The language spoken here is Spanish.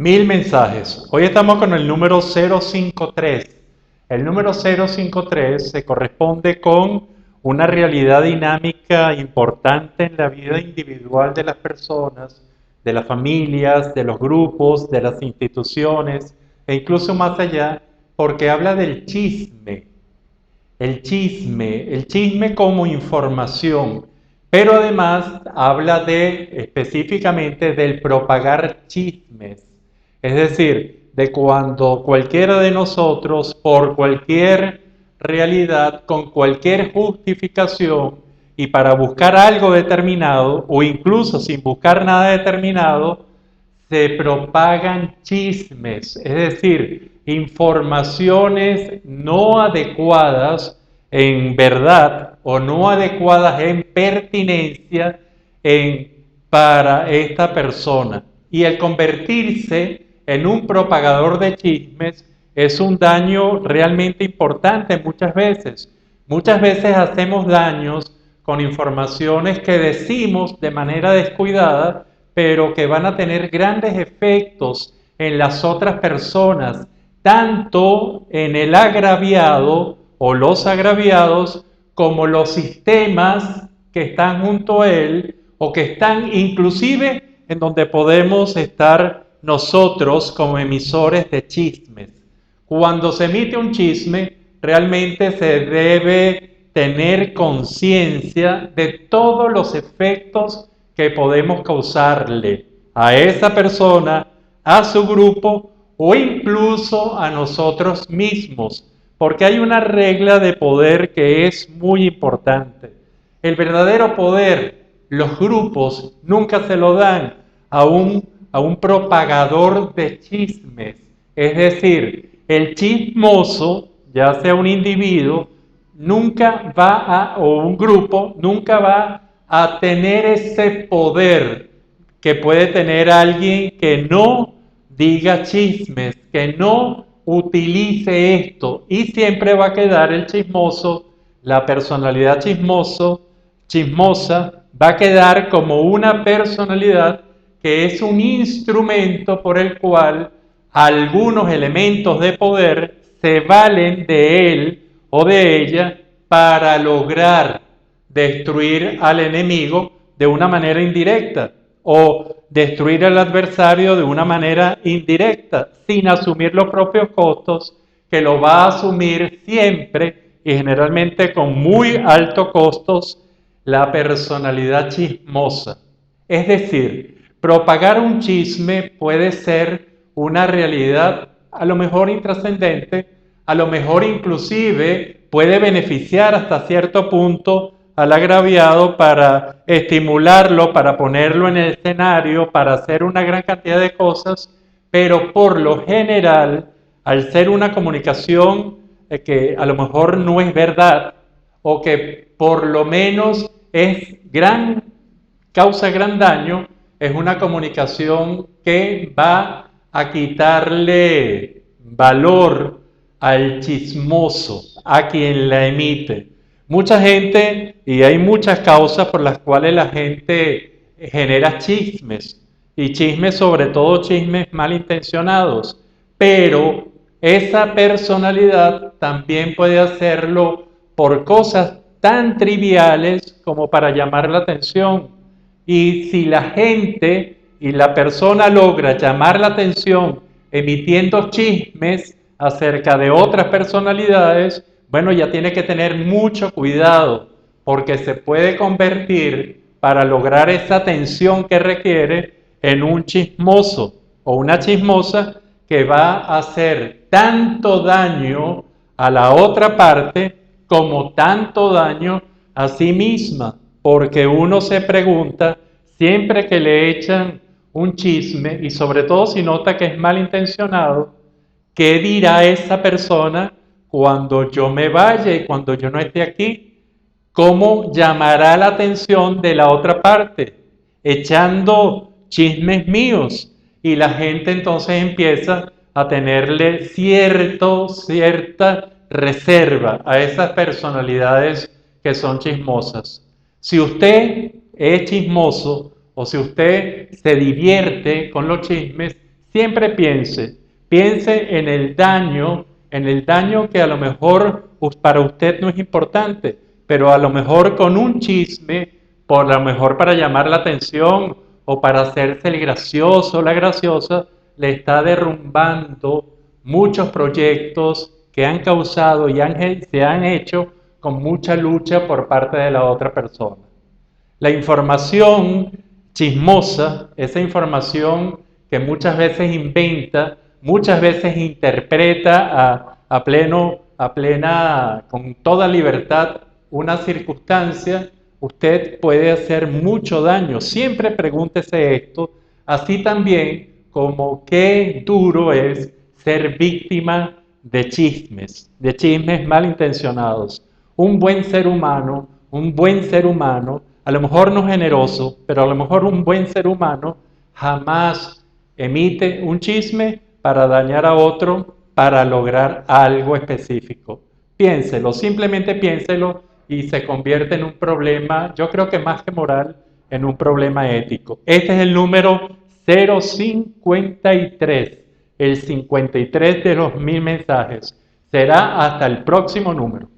Mil mensajes. Hoy estamos con el número 053. El número 053 se corresponde con una realidad dinámica importante en la vida individual de las personas, de las familias, de los grupos, de las instituciones e incluso más allá, porque habla del chisme. El chisme como información, pero además habla específicamente del propagar chismes, es decir, de cuando cualquiera de nosotros, por cualquier realidad, con cualquier justificación y para buscar algo determinado, o incluso sin buscar nada determinado, se propagan chismes, es decir, informaciones no adecuadas en verdad o no adecuadas en pertinencia para esta persona. Y el convertirse en un propagador de chismes es un daño realmente importante muchas veces. Muchas veces hacemos daños con informaciones que decimos de manera descuidada, pero que van a tener grandes efectos en las otras personas, tanto en el agraviado o los agraviados, como los sistemas que están junto a él o que están inclusive en donde podemos estar nosotros como emisores de chismes. Cuando se emite un chisme, realmente se debe tener conciencia de todos los efectos que podemos causarle a esa persona, a su grupo o incluso a nosotros mismos, porque hay una regla de poder que es muy importante. El verdadero poder, los grupos nunca se lo dan a un propagador de chismes, es decir, el chismoso, ya sea un individuo, nunca va o un grupo, nunca va a tener ese poder que puede tener alguien que no diga chismes, que no utilice esto, y siempre va a quedar el chismoso, la personalidad chismosa, va a quedar como una personalidad que es un instrumento por el cual algunos elementos de poder se valen de él o de ella para lograr destruir al enemigo de una manera indirecta o destruir al adversario de una manera indirecta, sin asumir los propios costos, que lo va a asumir siempre y generalmente con muy altos costos la personalidad chismosa. Es decir, propagar un chisme puede ser una realidad a lo mejor intrascendente, a lo mejor inclusive puede beneficiar hasta cierto punto al agraviado para estimularlo, para ponerlo en el escenario, para hacer una gran cantidad de cosas, pero por lo general, al ser una comunicación que a lo mejor no es verdad, o que por lo menos causa gran daño, es una comunicación que va a quitarle valor al chismoso, a quien la emite. Mucha gente, y hay muchas causas por las cuales la gente genera chismes, y chismes, sobre todo chismes malintencionados, pero esa personalidad también puede hacerlo por cosas tan triviales como para llamar la atención. Y si la gente y la persona logra llamar la atención emitiendo chismes acerca de otras personalidades, bueno, ya tiene que tener mucho cuidado, porque se puede convertir, para lograr esa atención que requiere, en un chismoso o una chismosa que va a hacer tanto daño a la otra parte como tanto daño a sí misma, porque uno se pregunta siempre que le echan un chisme, y sobre todo si nota que es malintencionado, ¿qué dirá esa persona cuando yo me vaya y cuando yo no esté aquí? ¿Cómo llamará la atención de la otra parte? Echando chismes míos, y la gente entonces empieza a tenerle cierta reserva a esas personalidades que son chismosas. Si usted es chismoso o si usted se divierte con los chismes, Siempre piense en el daño que a lo mejor para usted no es importante, pero a lo mejor con un chisme, por lo mejor para llamar la atención o para hacerse el gracioso, la graciosa, le está derrumbando muchos proyectos que han causado y se han hecho con mucha lucha por parte de la otra persona. La información chismosa, esa información que muchas veces inventa, muchas veces interpreta con toda libertad una circunstancia, usted puede hacer mucho daño. Siempre pregúntese esto, así también como qué duro es ser víctima de chismes malintencionados. Un buen ser humano, a lo mejor no generoso, pero a lo mejor un buen ser humano jamás emite un chisme para dañar a otro, para lograr algo específico. Piénselo, simplemente piénselo y se convierte en un problema, yo creo que más que moral, en un problema ético. Este es el número 053, el 53 de los 1000 mensajes. Será hasta el próximo número.